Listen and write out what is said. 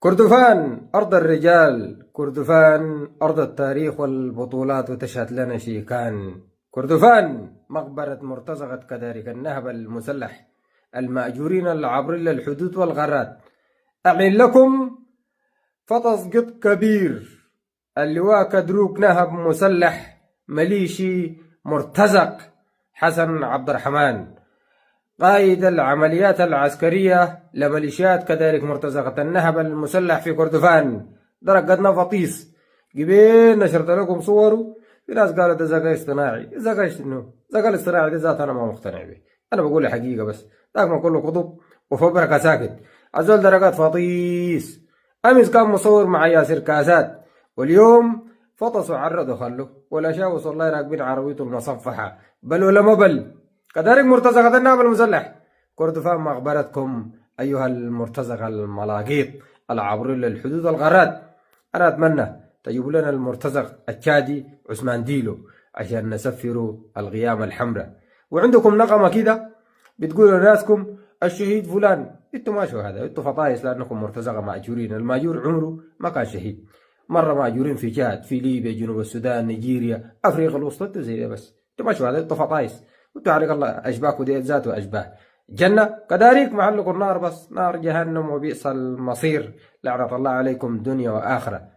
كردفان أرض الرجال، كردفان أرض التاريخ والبطولات، وتشهد لنا شيكان. كردفان مقبرة مرتزقة كذلك النهب المسلح المأجورين العبر الحدود والغارات. أعلن لكم فطس قط كبير، اللواء كدروك نهب مسلح مليشي مرتزق حسن عبد الرحمن، قائد العمليات العسكرية لميليشيات كذلك مرتزقة النهب المسلح في كردفان. درقتنا فطيس قبل نشرت لكم صوره. في ناس قالت ده ذكاء اصطناعي. ذكاء شنو؟ الذكاء الاصطناعي ده ذات انا ما مقتنع به، انا بقول الحقيقة بس. ذاك ما كله قطب وفبركة ساكت. الزول درجات فطيس. امس كان مصور مع ياسر كاسات، واليوم فطسوا عرضوا خلوا ولا شاوس والله راكبين عربيته المصفحة بل ولا ما بل. كذلك مرتزقة النهب المسلح كردفان مقبرتكم أيها المرتزقة الملاقيط العابرين للحدود والغارات. أنا أتمنى تجيبوا لنا المرتزق التشادي عثمان ديلو عشان نسفروا الغيام الحمراء. وعندكم نغمة كده بتقولوا لناسكم الشهيد فلان. انتوا ماشوا هذا، انتوا فطايس لأنكم مرتزقة مأجورين. المأجور عمره ما كان شهيد. مرة مأجورين في جهات في ليبيا، جنوب السودان، نيجيريا، أفريقيا الوسطى، انتوا زي ده بس. انتوا ماشوا هذا، انتوا فطايس. انتوا عليك الله أشباكوا دي ذاته أشباه جنة. كذلك محلكم النار، بس نار جهنم وبئس المصير. لعنة الله عليكم دنيا وآخرة.